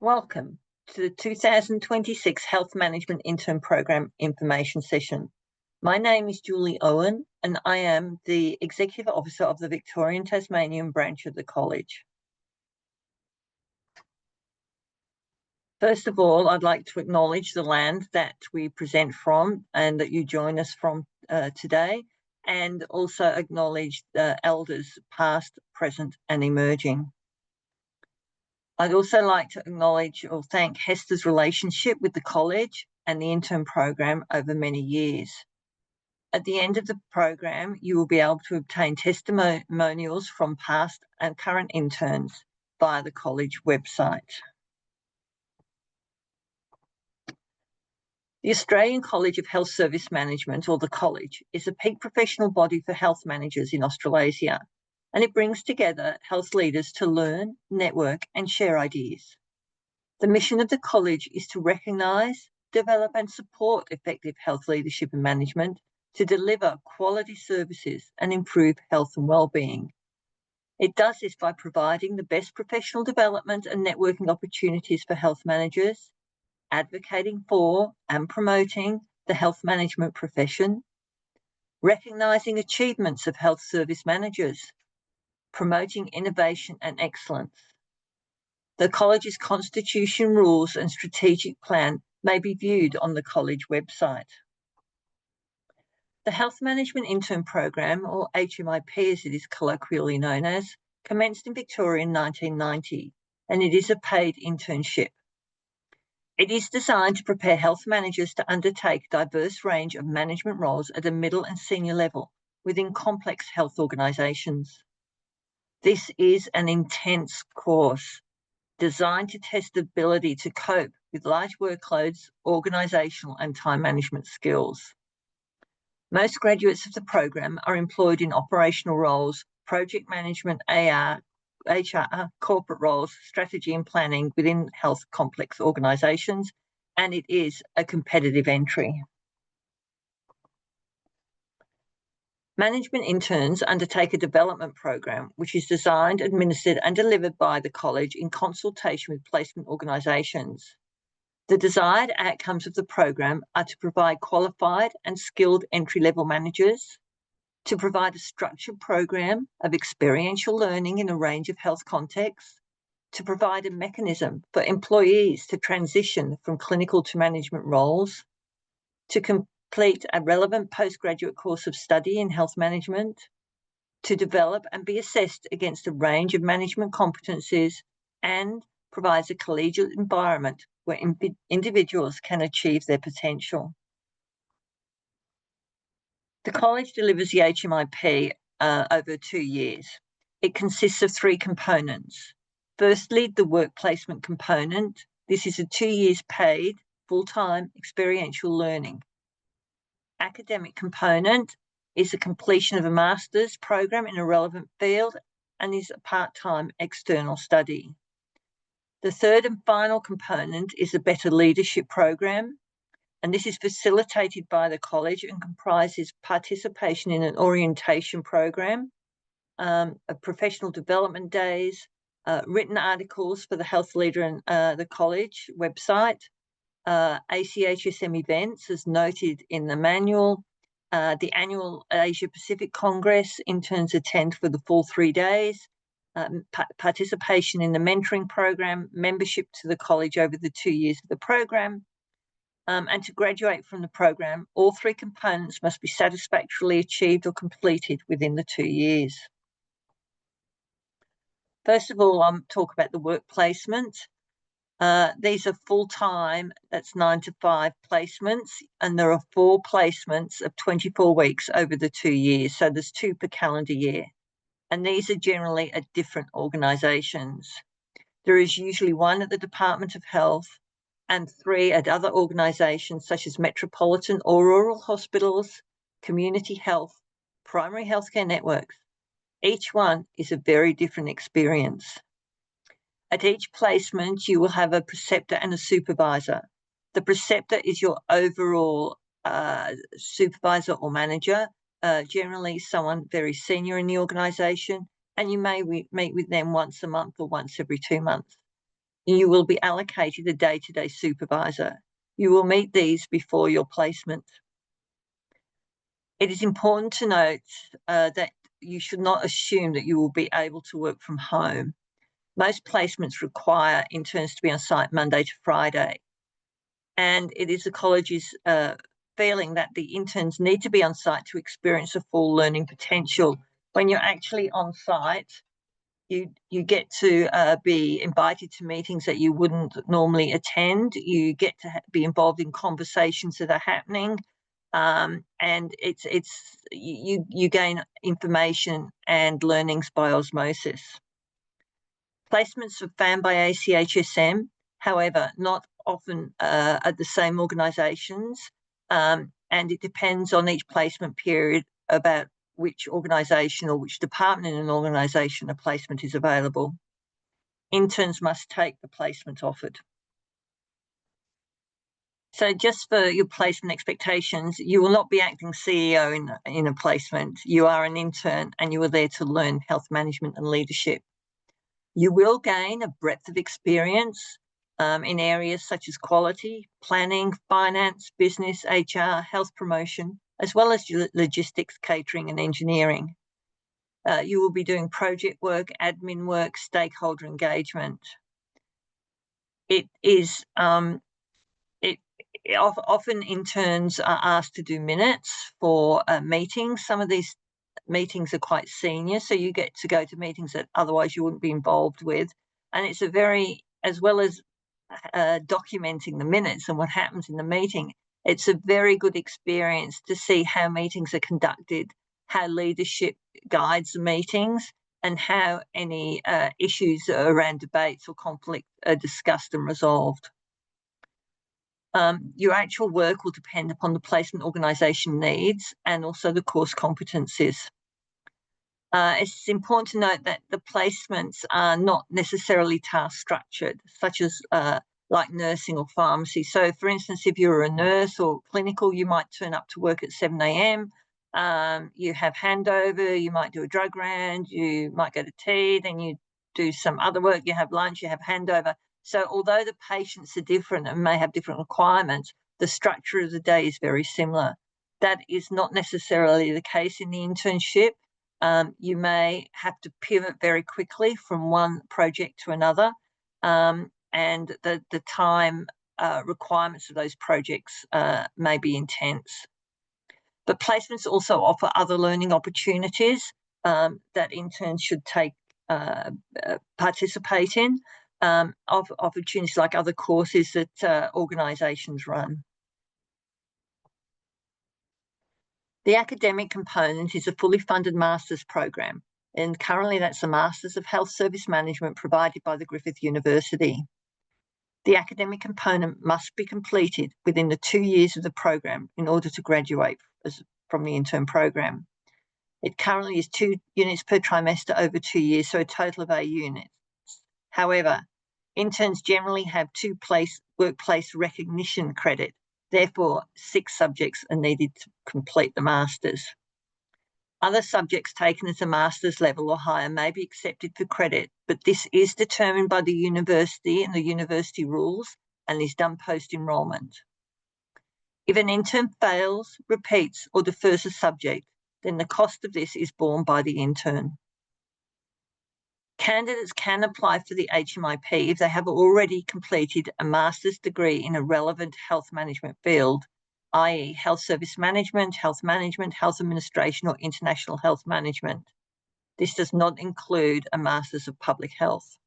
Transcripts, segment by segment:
Welcome to the 2026 Health Management Intern Program Information Session. My name is Julie Owen and I am the Executive Officer of the Victorian Tasmanian branch of the College. First of all, I'd like to acknowledge the land that we present from and that you join us from today, and also acknowledge the elders past, present and emerging. I'd also like to acknowledge or thank Hester's relationship with the college and the intern program over many years. At the end of the program, you will be able to obtain testimonials from past and current interns via the college website. The Australian College of Health Service Management, or the College, is a peak professional body for health managers in Australasia, and it brings together health leaders to learn, network and share ideas. The mission of the college is to recognise, develop and support effective health leadership and management to deliver quality services and improve health and wellbeing. It does this by providing the best professional development and networking opportunities for health managers, advocating for and promoting the health management profession, recognising achievements of health service managers, promoting innovation and excellence. The college's constitution, rules and strategic plan may be viewed on the college website. The Health Management Intern Program, or HMIP as it is colloquially known as, commenced in Victoria in 1990, and it is a paid internship. It is designed to prepare health managers to undertake a diverse range of management roles at a middle and senior level within complex health organisations. This is an intense course designed to test the ability to cope with large workloads, organisational and time management skills. Most graduates of the program are employed in operational roles, project management, AR, HR, corporate roles, strategy and planning within health complex organisations, and it is a competitive entry. Management interns undertake a development program which is designed, administered and delivered by the college in consultation with placement organisations. The desired outcomes of the program are to provide qualified and skilled entry-level managers, to provide a structured program of experiential learning in a range of health contexts, to provide a mechanism for employees to transition from clinical to management roles, to complete a relevant postgraduate course of study in health management, to develop and be assessed against a range of management competencies, and provides a collegiate environment where individuals can achieve their potential. The college delivers the HMIP over 2 years. It consists of 3 components. Firstly, the work placement component. This is a 2 years paid, full-time experiential learning. Academic component is the completion of a master's program in a relevant field and is a part-time external study. The third and final component is a better leadership program, and this is facilitated by the college and comprises participation in an orientation program, professional development days, written articles for the health leader and the college website, ACHSM events as noted in the manual, the annual Asia Pacific Congress interns attend for the full 3 days, participation in the mentoring program, membership to the college over the 2 years of the program, and to graduate from the program, all 3 components must be satisfactorily achieved or completed within the 2 years. First of all, I'll talk about the work placement. These are full-time, that's 9 to 5 placements, and there are 4 placements of 24 weeks over the 2 years, so there's 2 per calendar year. And these are generally at different organisations. There is usually 1 at the Department of Health and 3 at other organisations such as metropolitan or rural hospitals, community health, primary healthcare networks. Each one is a very different experience. At each placement, you will have a preceptor and a supervisor. The preceptor is your overall supervisor or manager, generally someone very senior in the organisation, and you may meet with them once a month or once every 2 months. You will be allocated a day-to-day supervisor. You will meet these before your placement. It is important to note that you should not assume that you will be able to work from home. Most placements require interns to be on site Monday to Friday. And it is the college's feeling that the interns need to be on site to experience the full learning potential. When you're actually on site, you get to be invited to meetings that you wouldn't normally attend. You get to be involved in conversations that are happening, and you gain information and learnings by osmosis. Placements are found by ACHSM, however, not often at the same organisations, and it depends on each placement period about which organisation or which department in an organisation a placement is available. Interns must take the placement offered. So just for your placement expectations, you will not be acting CEO in a placement. You are an intern and you are there to learn health management and leadership. You will gain a breadth of experience in areas such as quality, planning, finance, business, HR, health promotion, as well as logistics, catering and engineering. You will be doing project work, admin work, stakeholder engagement. Often interns are asked to do minutes for meetings. Some of these meetings are quite senior, so you get to go to meetings that otherwise you wouldn't be involved with. And it's as well as documenting the minutes and what happens in the meeting, it's a very good experience to see how meetings are conducted, how leadership guides the meetings, and how any issues around debates or conflict are discussed and resolved. Your actual work will depend upon the placement organisation needs and also the course competencies. It's important to note that the placements are not necessarily task structured, such as like nursing or pharmacy. So, for instance, if you're a nurse or clinical, you might turn up to work at 7 a.m. You have handover, you might do a drug round, you might go to tea, then you do some other work, you have lunch, you have handover. So although the patients are different and may have different requirements, the structure of the day is very similar. That is not necessarily the case in the internship. You may have to pivot very quickly from one project to another, and the time requirements of those projects may be intense. But placements also offer other learning opportunities that interns should participate in, opportunities like other courses that organisations run. The academic component is a fully funded master's program, and currently that's a Masters of Health Service Management provided by the Griffith University. The academic component must be completed within the 2 years of the program in order to graduate from the intern program. It currently is 2 units per trimester over 2 years, so a total of 8 units. However, interns generally have 2 workplace recognition credit. Therefore, 6 subjects are needed to complete the Masters. Other subjects taken at a Masters level or higher may be accepted for credit, but this is determined by the university and the university rules and is done post-enrolment. If an intern fails, repeats, or defers a subject, then the cost of this is borne by the intern. Candidates can apply for the HMIP if they have already completed a master's degree in a relevant health management field, i.e. health service management, health administration, or international health management. This does not include a Masters of Public Health,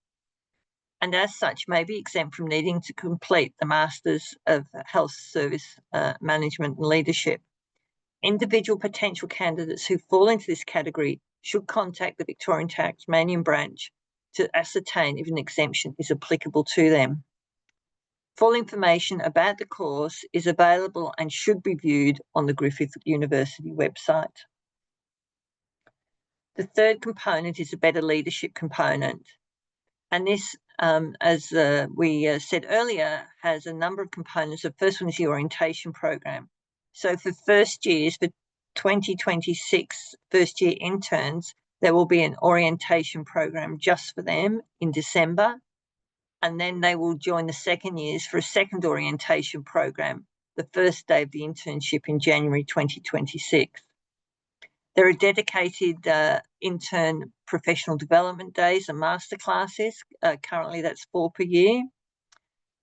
and as such may be exempt from needing to complete the Masters of Health Service Management and Leadership. Individual potential candidates who fall into this category should contact the Victorian Tasmanian branch to ascertain if an exemption is applicable to them. Full information about the course is available and should be viewed on the Griffith University website. The third component is a better leadership component. And this, as we said earlier, has a number of components. The first one is the orientation program. So for first years, for 2026 first year interns, there will be an orientation program just for them in December. and then they will join the second years for a second orientation program, the first day of the internship in January 2026. There are dedicated intern professional development days and masterclasses. Currently, that's 4 per year.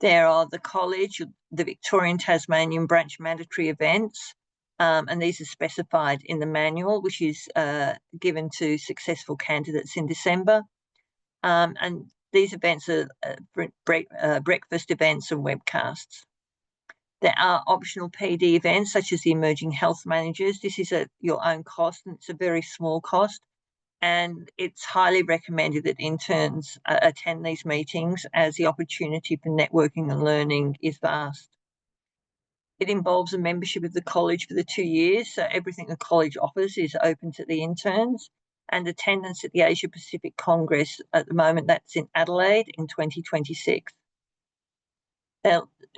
There are the college, the Victorian Tasmanian branch mandatory events, and these are specified in the manual, which is given to successful candidates in December. And these events are breakfast events and webcasts. There are optional PD events such as the Emerging Health Managers. This is at your own cost, and it's a very small cost. And it's highly recommended that interns attend these meetings, as the opportunity for networking and learning is vast. It involves a membership of the college for the 2 years, so everything the college offers is open to the interns, and attendance at the Asia Pacific Congress at the moment, that's in Adelaide in 2026.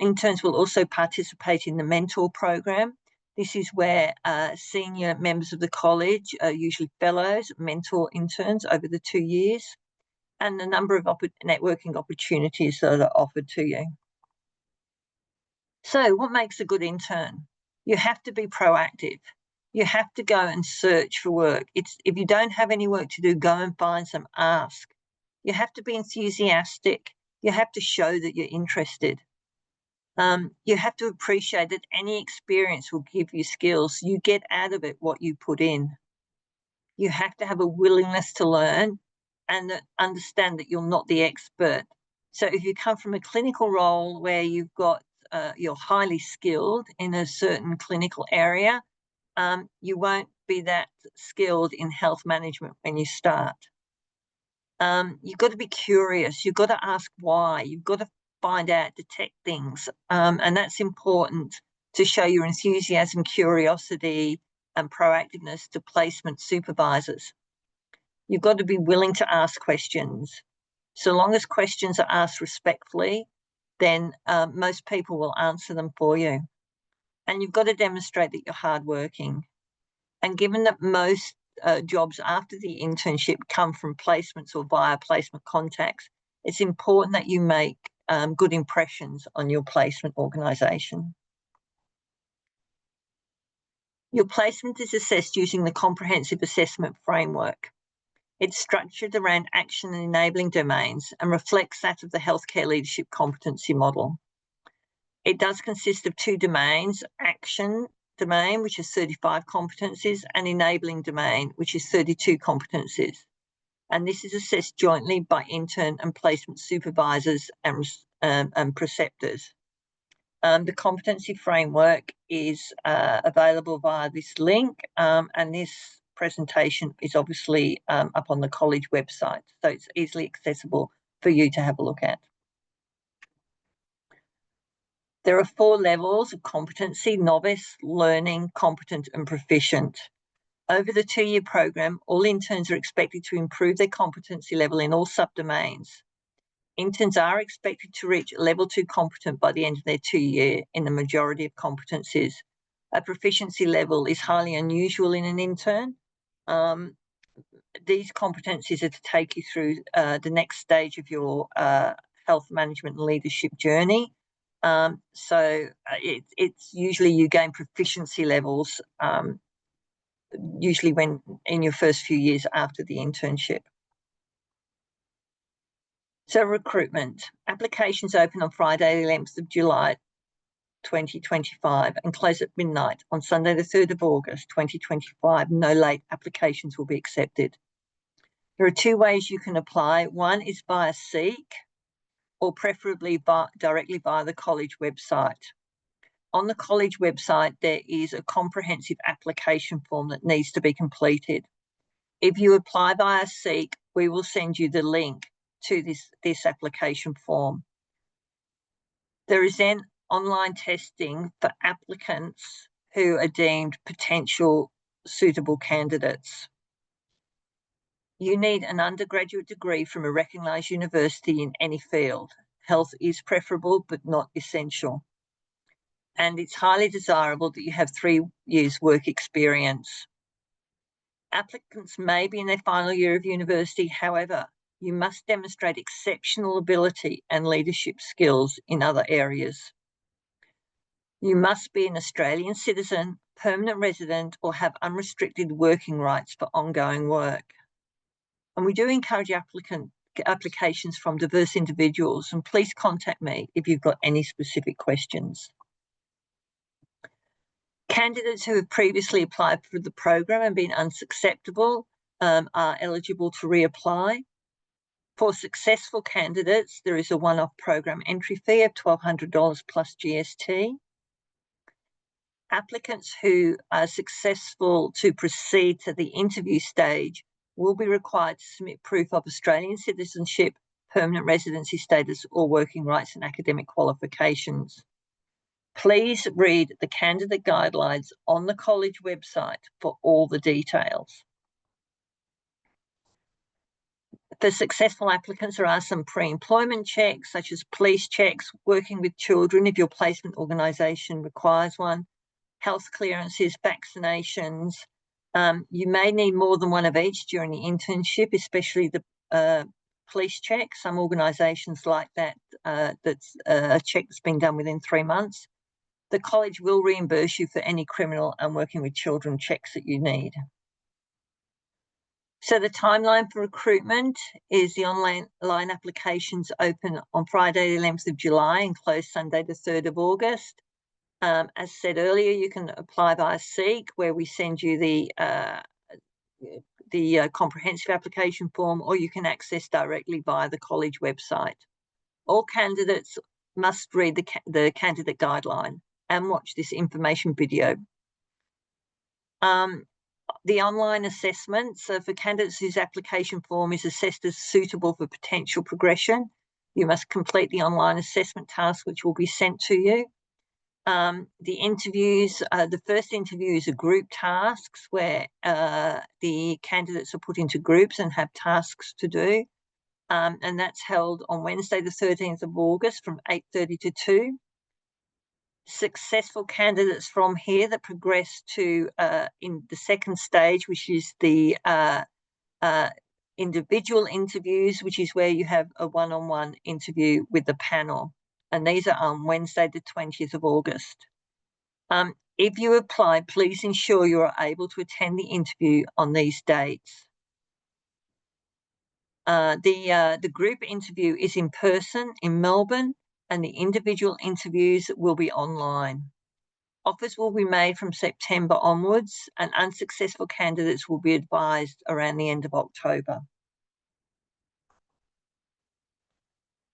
Interns will also participate in the mentor program. This is where senior members of the college, usually fellows, mentor interns over the 2 years, and a number of networking opportunities that are offered to you. So what makes a good intern? You have to be proactive. You have to go and search for work. If you don't have any work to do, go and find some, ask. You have to be enthusiastic. You have to show that you're interested. You have to appreciate that any experience will give you skills. You get out of it what you put in. You have to have a willingness to learn and understand that you're not the expert. So if you come from a clinical role where you've got, you're highly skilled in a certain clinical area, you won't be that skilled in health management when you start. You've got to be curious. You've got to ask why. You've got to find out, detect things. And that's important to show your enthusiasm, curiosity, and proactiveness to placement supervisors. You've got to be willing to ask questions. So long as questions are asked respectfully, then most people will answer them for you. And you've got to demonstrate that you're hardworking. And given that most jobs after the internship come from placements or via placement contacts, it's important that you make good impressions on your placement organisation. Your placement is assessed using the comprehensive assessment framework. It's structured around action and enabling domains and reflects that of the healthcare leadership competency model. It does consist of 2 domains: action domain, which is 35 competencies, and enabling domain, which is 32 competencies. And this is assessed jointly by intern and placement supervisors and preceptors. The competency framework is available via this link, and this presentation is obviously up on the college website, so it's easily accessible for you to have a look at. There are 4 levels of competency: novice, learning, competent, and proficient. Over the 2-year program, all interns are expected to improve their competency level in all subdomains. Interns are expected to reach level 2 competent by the end of their 2-year in the majority of competencies. A proficiency level is highly unusual in an intern. These competencies are to take you through the next stage of your health management and leadership journey. So it's usually you gain proficiency levels usually when in your first few years after the internship. So recruitment. Applications open on Friday, the 11th of July, 2025 and close at midnight on Sunday, the 3rd of August, 2025. No late applications will be accepted. There are 2 ways you can apply. One is via Seek, or preferably directly via the college website. On the college website, there is a comprehensive application form that needs to be completed. If you apply via Seek, we will send you the link to this application form. There is then online testing for applicants who are deemed potential suitable candidates. You need an undergraduate degree from a recognised university in any field. Health is preferable, but not essential. And it's highly desirable that you have 3 years work experience. Applicants may be in their final year of university. However, you must demonstrate exceptional ability and leadership skills in other areas. You must be an Australian citizen, permanent resident, or have unrestricted working rights for ongoing work. And we do encourage applications from diverse individuals, and please contact me if you've got any specific questions. Candidates who have previously applied for the program and been unsuccessful are eligible to reapply. For successful candidates, there is a one-off program entry fee of $1,200 plus GST. Applicants who are successful to proceed to the interview stage will be required to submit proof of Australian citizenship, permanent residency status, or working rights and academic qualifications. Please read the candidate guidelines on the college website for all the details. For successful applicants, there are some pre-employment checks, such as police checks, working with children if your placement organisation requires one, health clearances, vaccinations. You may need more than one of each during the internship, especially the police check. Some organisations like that, that's a check that's been done within 3 months. The college will reimburse you for any criminal and working with children checks that you need. So the timeline for recruitment is the online applications open on Friday, the 11th of July and close Sunday, the 3rd of August. As said earlier, you can apply via SEEK, where we send you the comprehensive application form, or you can access directly via the college website. All candidates must read the candidate guideline and watch this information video. The online assessment, so for candidates whose application form is assessed as suitable for potential progression, you must complete the online assessment task, which will be sent to you. The interviews, the first interviews are group tasks where the candidates are put into groups and have tasks to do. And that's held on Wednesday, the 13th of August from 8:30 to 2. Successful candidates from here that progress to in the second stage, which is the individual interviews, which is where you have a one-on-one interview with the panel. And these are on Wednesday, the 20th of August. If you apply, please ensure you are able to attend the interview on these dates. The group interview is in person in Melbourne, and the individual interviews will be online. Offers will be made from September onwards, and unsuccessful candidates will be advised around the end of October.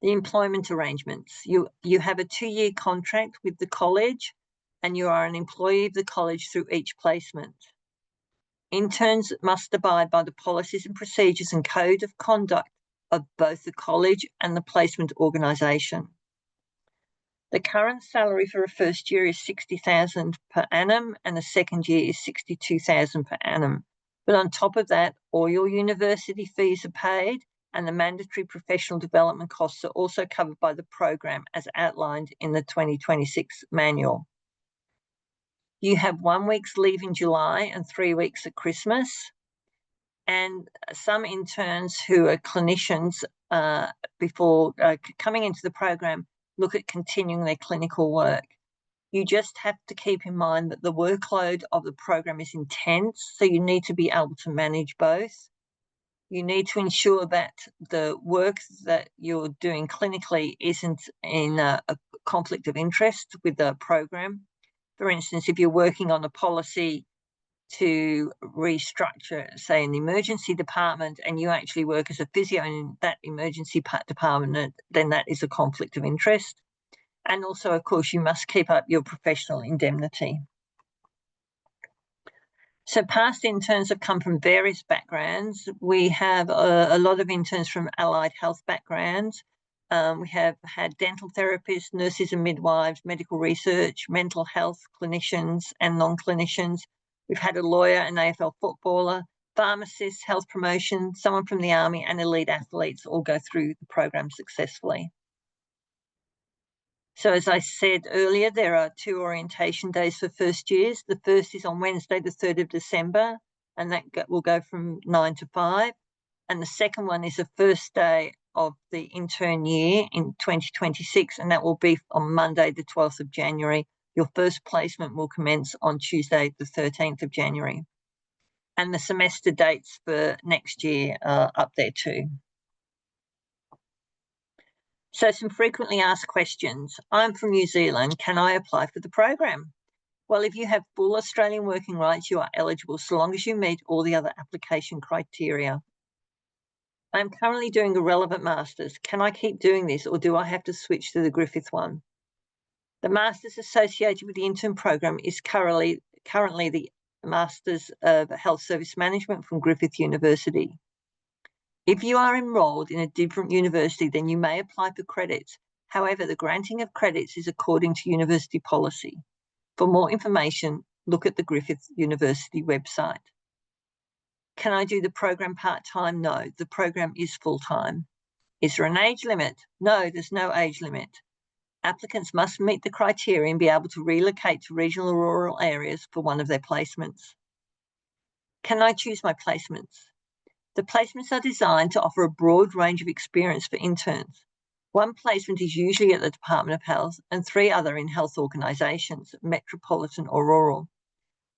The employment arrangements. You have a 2-year contract with the college, and you are an employee of the college through each placement. Interns must abide by the policies and procedures and code of conduct of both the college and the placement organisation. The current salary for a first year is $60,000 per annum, and the second year is $62,000 per annum. But on top of that, all your university fees are paid, and the mandatory professional development costs are also covered by the program as outlined in the 2026 manual. You have 1 week's leave in July and 3 weeks at Christmas. And some interns who are clinicians before coming into the program look at continuing their clinical work. You just have to keep in mind that the workload of the program is intense, so you need to be able to manage both. You need to ensure that the work that you're doing clinically isn't in a conflict of interest with the program. For instance, if you're working on a policy to restructure, say, an emergency department, and you actually work as a physio in that emergency department, then that is a conflict of interest. And also, of course, you must keep up your professional indemnity. So past interns have come from various backgrounds. We have a lot of interns from allied health backgrounds. We have had dental therapists, nurses and midwives, medical research, mental health clinicians and non-clinicians. We've had a lawyer, an AFL footballer, pharmacists, health promotion, someone from the army, and elite athletes all go through the program successfully. So as I said earlier, there are 2 orientation days for first years. The first is on Wednesday, the 3rd of December, and that will go from 9 to 5. and the second one is the first day of the intern year in 2026, and that will be on Monday, the 12th of January. Your first placement will commence on Tuesday, the 13th of January. And the semester dates for next year are up there too. So some frequently asked questions. I'm from New Zealand. Can I apply for the program? Well, if you have full Australian working rights, you are eligible so long as you meet all the other application criteria. I'm currently doing a relevant master's. Can I keep doing this, or do I have to switch to the Griffith one? The master's associated with the intern program is currently the Masters of Health Service Management from Griffith University. If you are enrolled in a different university, then you may apply for credits. However, the granting of credits is according to university policy. For more information, look at the Griffith University website. Can I do the program part-time? No, the program is full-time. Is there an age limit? No, there's no age limit. Applicants must meet the criteria and be able to relocate to regional or rural areas for one of their placements. Can I choose my placements? The placements are designed to offer a broad range of experience for interns. One placement is usually at the Department of Health and 3 other in health organisations, metropolitan or rural.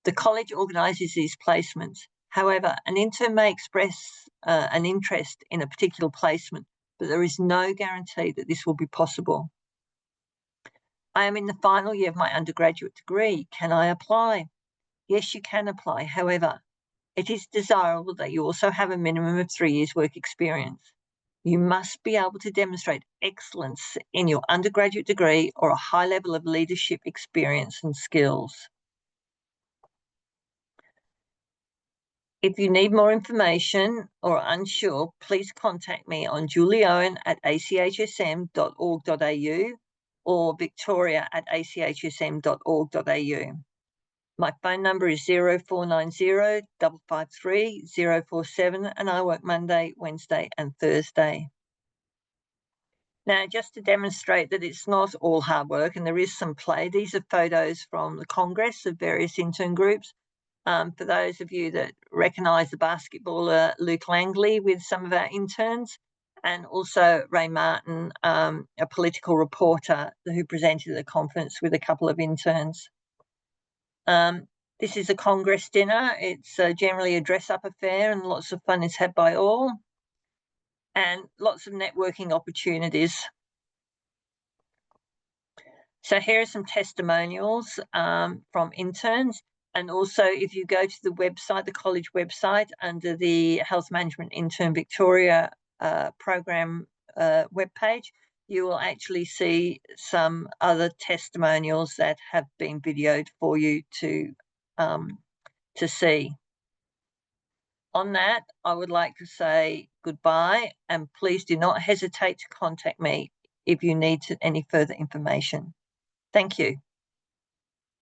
The college organises these placements. However, an intern may express an interest in a particular placement, but there is no guarantee that this will be possible. I am in the final year of my undergraduate degree. Can I apply? Yes, you can apply. However, it is desirable that you also have a minimum of 3 years work experience. You must be able to demonstrate excellence in your undergraduate degree or a high level of leadership experience and skills. If you need more information or are unsure, please contact me on julieowen@achsm.org.au or victoria@achsm.org.au. My phone number is 0490 553 047, and I work Monday, Wednesday and Thursday. Now, just to demonstrate that it's not all hard work and there is some play, these are photos from the Congress of various intern groups. For those of you that recognise the basketballer Luke Langley with some of our interns, and also Ray Martin, a political reporter who presented at the conference with a couple of interns. This is a Congress dinner. It's generally a dress-up affair and lots of fun is had by all, and lots of networking opportunities. So here are some testimonials from interns. And also, if you go to the website, the college website, under the Health Management Intern Victoria program webpage, you will actually see some other testimonials that have been videoed for you to see. On that, I would like to say goodbye, and please do not hesitate to contact me if you need any further information. Thank you.